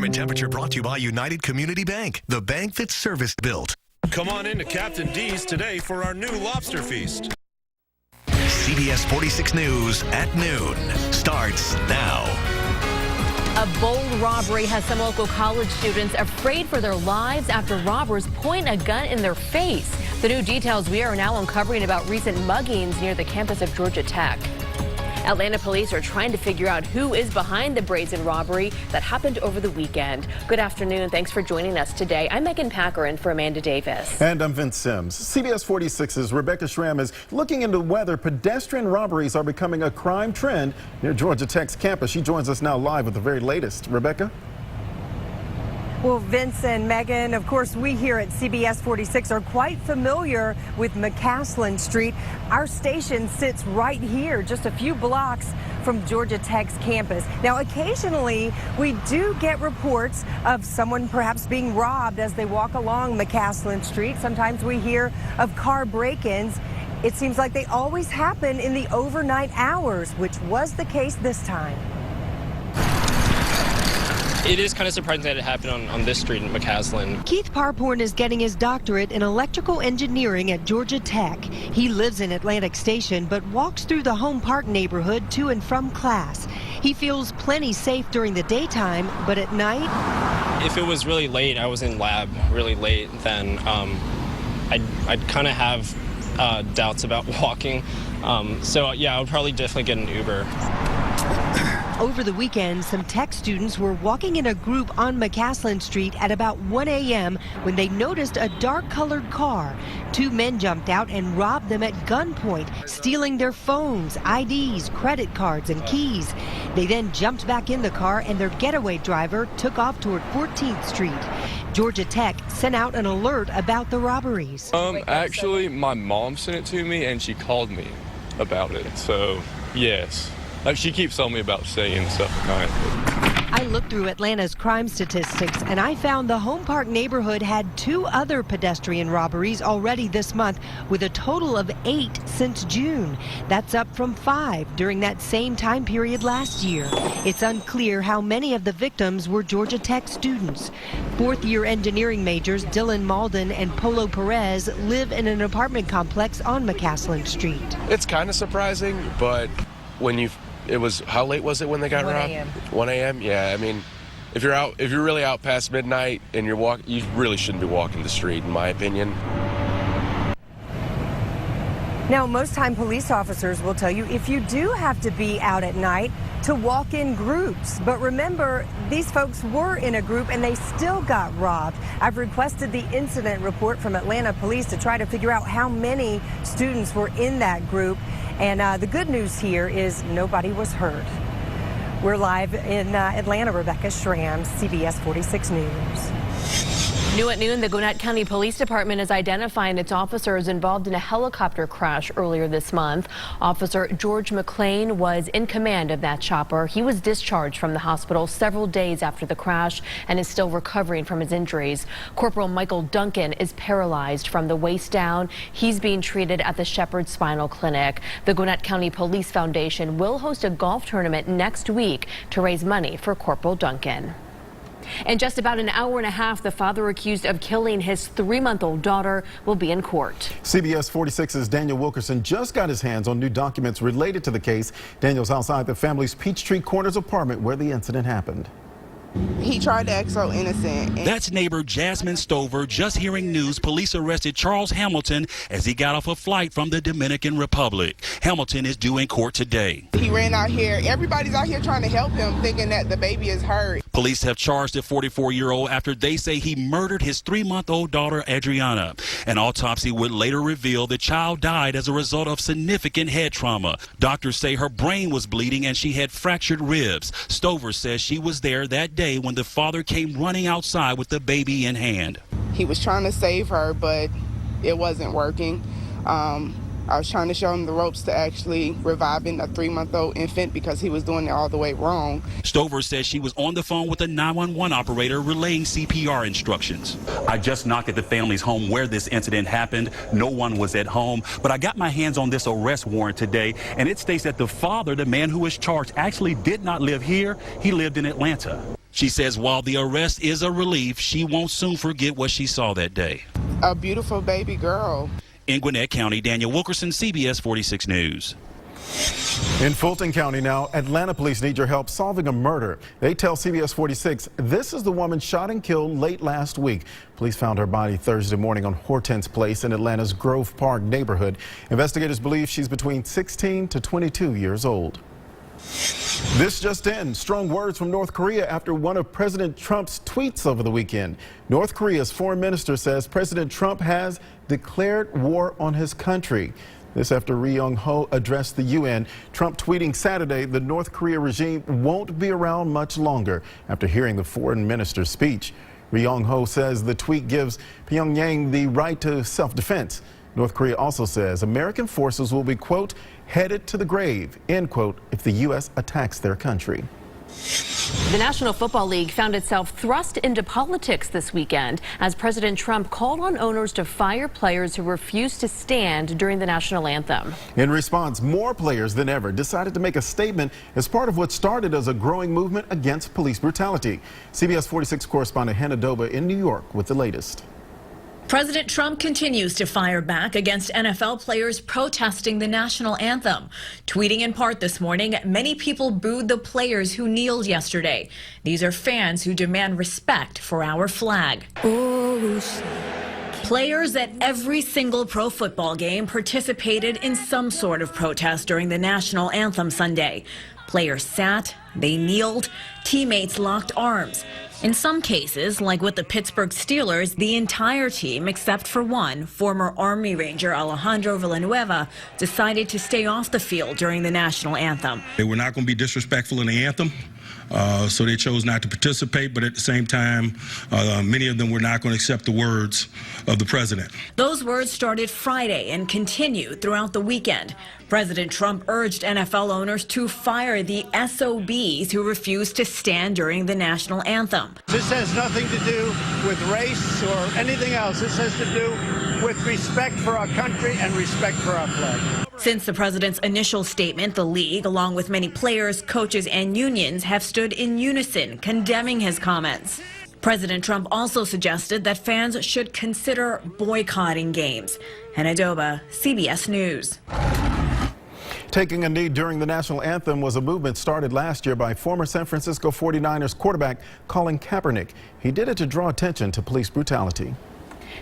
Time and temperature brought to you by United Community Bank, the bank that's service-built. Come on into Captain D's today for our new lobster feast. CBS 46 News at noon starts now. A bold robbery has some local college students afraid for their lives after robbers point a gun in their face. The new details we are now uncovering about recent muggings near the campus of Georgia Tech. Atlanta police are trying to figure out who is behind the brazen robbery that happened over the weekend. Good afternoon. Thanks for joining us today. I'm Megan Packer in for Amanda Davis. And I'm Vince Sims. CBS 46's Rebecca Schramm is looking into whether pedestrian robberies are becoming a crime trend near Georgia Tech's campus. She joins us now live with the very latest. Rebecca? Well, Vince and Megan, of course, we here at CBS 46 are quite familiar with McCaslin Street. Our station sits right here, just a few blocks from Georgia Tech's campus. Now, occasionally, we do get reports of someone perhaps being robbed as they walk along McCaslin Street. Sometimes we hear of car break-ins. It seems like they always happen in the overnight hours, which was the case this time. It is kind of surprising that it happened on this street in McCaslin. Keith Parporn is getting his doctorate in electrical engineering at Georgia Tech. He lives in Atlantic Station but walks through the Home Park neighborhood to and from class. He feels plenty safe during the daytime, but at night... If it was really late, I was in lab really late, then I'd kind of have doubts about walking. So yeah, I would probably definitely get an Uber. Over the weekend, some Tech students were walking in a group on McCaslin Street at about 1 a.m. when they noticed a dark-colored car. Two men jumped out and robbed them at gunpoint, stealing their phones, IDs, credit cards, and keys. They then jumped back in the car and their getaway driver took off toward 14th Street. Georgia Tech sent out an alert about the robberies. Actually, my mom sent it to me and she called me about it, so yes. Like, she keeps telling me about staying and stuff at night. I looked through Atlanta's crime statistics and I found the Home Park neighborhood had 2 other pedestrian robberies already this month, with a total of 8 since June. That's up from 5 during that same time period last year. It's unclear how many of the victims were Georgia Tech students. Fourth-year engineering majors Dylan Malden and Polo Perez live in an apartment complex on McCaslin Street. It's kind of surprising, but when how late was it when they got robbed? 1 a.m. Yeah, I mean, if you're really out past midnight and you really shouldn't be walking the street, in my opinion. Now, most time police officers will tell you if you do have to be out at night, to walk in groups. But remember, these folks were in a group and they still got robbed. I've requested the incident report from Atlanta police to try to figure out how many students were in that group. And the good news here is nobody was hurt. We're live in Atlanta. Rebecca Schramm, CBS 46 News. New at noon, the Gwinnett County Police Department is identifying its officers involved in a helicopter crash earlier this month. Officer George McLean was in command of that chopper. He was discharged from the hospital several days after the crash and is still recovering from his injuries. Corporal Michael Duncan is paralyzed from the waist down. He's being treated at the Shepherd Spinal Clinic. The Gwinnett County Police Foundation will host a golf tournament next week to raise money for Corporal Duncan. In just about an hour and a half, the father accused of killing his 3-month-old daughter will be in court. CBS 46's Daniel Wilkerson just got his hands on new documents related to the case. Daniel's outside the family's Peachtree Corners apartment where the incident happened. He tried to act so innocent. That's neighbor Jasmine Stover just hearing news police arrested Charles Hamilton as he got off a flight from the Dominican Republic. Hamilton is due in court today. He ran out here. Everybody's out here trying to help him, thinking that the baby is hurt. Police have charged the 44-year-old after they say he murdered his 3-month-old daughter, Adriana. An autopsy would later reveal the child died as a result of significant head trauma. Doctors say her brain was bleeding and she had fractured ribs. Stover says she was there that day when the father came running outside with the baby in hand. He was trying to save her, but it wasn't working. I was trying to show him the ropes to actually reviving a 3-month-old infant because he was doing it all the way wrong. Stover says she was on the phone with a 911 operator relaying CPR instructions. I just knocked at the family's home where this incident happened. No one was at home, but I got my hands on this arrest warrant today, and it states that the father, the man who was charged, actually did not live here. He lived in Atlanta. She says while the arrest is a relief, she won't soon forget what she saw that day. A beautiful baby girl. In Gwinnett County, Daniel Wilkerson, CBS 46 News. In Fulton County now, Atlanta police need your help solving a murder. They tell CBS 46 this is the woman shot and killed late last week. Police found her body Thursday morning on Hortense Place in Atlanta's Grove Park neighborhood. Investigators believe she's between 16 to 22 years old. This just in, strong words from North Korea after one of President Trump's tweets over the weekend. North Korea's foreign minister says President Trump has declared war on his country. This after Ri Yong-ho addressed the UN. Trump tweeting Saturday the North Korea regime won't be around much longer after hearing the foreign minister's speech. Ri Yong-ho says the tweet gives Pyongyang the right to self-defense. North Korea also says American forces will be, quote, headed to the grave, end quote, if the U.S. attacks their country. The National Football League found itself thrust into politics this weekend as President Trump called on owners to fire players who refused to stand during the national anthem. In response, more players than ever decided to make a statement as part of what started as a growing movement against police brutality. CBS 46 correspondent Hannah Doba in New York with the latest. President Trump continues to fire back against NFL players protesting the national anthem. Tweeting in part this morning, many people booed the players who kneeled yesterday. These are fans who demand respect for our flag. Players at every single pro football game participated in some sort of protest during the national anthem Sunday. Players sat, they kneeled, teammates locked arms. In some cases, like with the Pittsburgh Steelers, the entire team, except for one, former Army Ranger Alejandro Villanueva, decided to stay off the field during the national anthem. They were not going to be disrespectful in the anthem, so they chose not to participate, but at the same time, many of them were not going to accept the words of the president. Those words started Friday and continued throughout the weekend. President Trump urged NFL owners to fire the SOBs who refused to stand during the national anthem. This has nothing to do with race or anything else. This has to do with respect for our country and respect for our flag. Since the president's initial statement, the league, along with many players, coaches, and unions, have stood in unison condemning his comments. President Trump also suggested that fans should consider boycotting games. Hannah Doba, CBS News. Taking a knee during the national anthem was a movement started last year by former San Francisco 49ers quarterback Colin Kaepernick. He did it to draw attention to police brutality.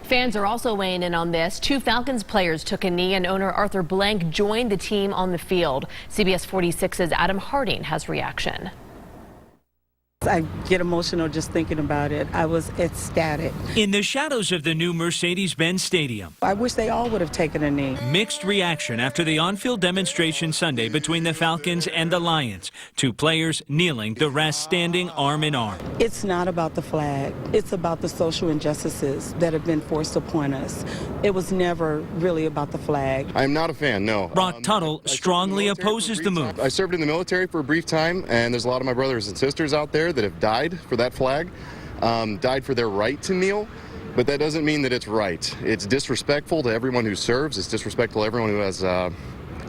Fans are also weighing in on this. Two Falcons players took a knee and owner Arthur Blank joined the team on the field. CBS 46's Adam Harding has reaction. I get emotional just thinking about it. I was ecstatic. In the shadows of the new Mercedes-Benz Stadium, I wish they all would have taken a knee. Mixed reaction after the on-field demonstration Sunday between the Falcons and the Lions. Two players kneeling, the rest standing arm in arm. It's not about the flag. It's about the social injustices that have been forced upon us. It was never really about the flag. I'm not a fan, no. Brock Tuttle strongly opposes the move. I served in the military for a brief time, and there's a lot of my brothers and sisters out there that have died for that flag, died for their right to kneel, but that doesn't mean that it's right. It's disrespectful to everyone who serves. It's disrespectful to everyone who has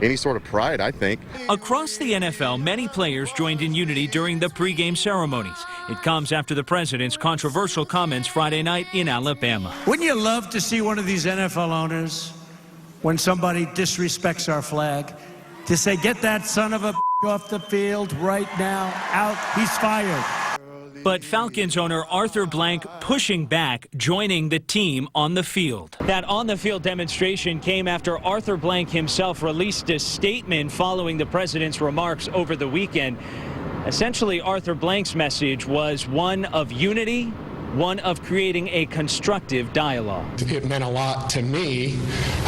any sort of pride, I think. Across the NFL, many players joined in unity during the pregame ceremonies. It comes after the president's controversial comments Friday night in Alabama. Wouldn't you love to see one of these NFL owners, when somebody disrespects our flag, to say, get that son of a off the field right now, out, he's fired. But Falcons owner Arthur Blank pushing back, joining the team on the field. That on-the-field demonstration came after Arthur Blank himself released a statement following the president's remarks over the weekend. Essentially, Arthur Blank's message was one of unity, one of creating a constructive dialogue. It meant a lot to me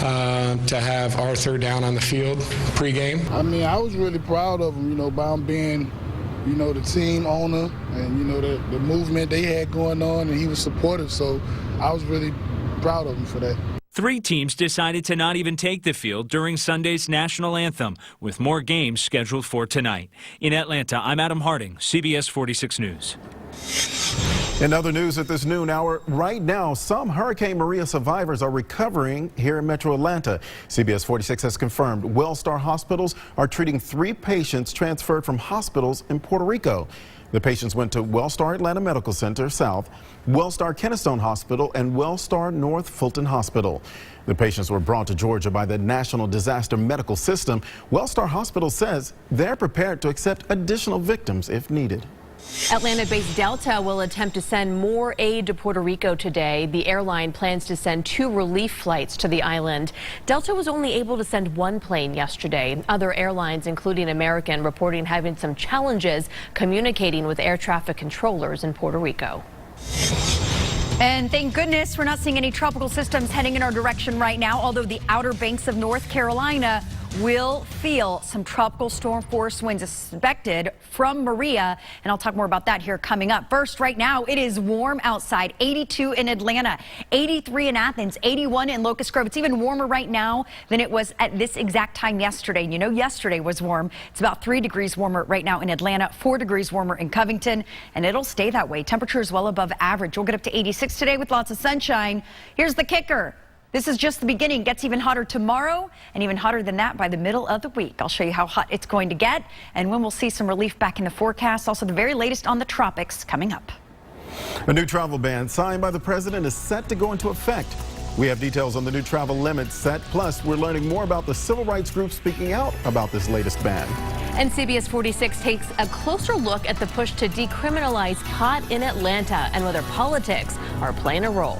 to have Arthur down on the field pregame. I mean, I was really proud of him, by him being, the team owner and, the movement they had going on, and he was supportive. So I was really proud of him for that. Three teams decided to not even take the field during Sunday's national anthem, with more games scheduled for tonight. In Atlanta, I'm Adam Harding, CBS 46 News. In other news at this noon hour, right now, some Hurricane Maria survivors are recovering here in Metro Atlanta. CBS 46 has confirmed Wellstar hospitals are treating 3 patients transferred from hospitals in Puerto Rico. The patients went to Wellstar Atlanta Medical Center South, Wellstar Kennestone Hospital, and Wellstar North Fulton Hospital. The patients were brought to Georgia by the National Disaster Medical System. Wellstar Hospital says they're prepared to accept additional victims if needed. Atlanta-based Delta will attempt to send more aid to Puerto Rico today. The airline plans to send 2 relief flights to the island. Delta was only able to send 1 plane yesterday. Other airlines, including American, reporting having some challenges communicating with air traffic controllers in Puerto Rico. And thank goodness we're not seeing any tropical systems heading in our direction right now, although the Outer Banks of North Carolina will feel some tropical storm force winds expected from Maria, and I'll talk more about that here coming up. First, right now it is warm outside. 82 in Atlanta, 83 in Athens, 81 in Locust Grove. It's even warmer right now than it was at this exact time yesterday. You know, yesterday was warm. It's about 3 degrees warmer right now in Atlanta, 4 degrees warmer in Covington, and it'll stay that way. Temperatures well above average. We'll get up to 86 today with lots of sunshine. Here's the kicker. This is just the beginning. It gets even hotter tomorrow and even hotter than that by the middle of the week. I'll show you how hot it's going to get and when we'll see some relief back in the forecast. Also, the very latest on the tropics coming up. A new travel ban signed by the president is set to go into effect. We have details on the new travel limits set. Plus, we're learning more about the civil rights group speaking out about this latest ban. And CBS 46 takes a closer look at the push to decriminalize pot in Atlanta and whether politics are playing a role.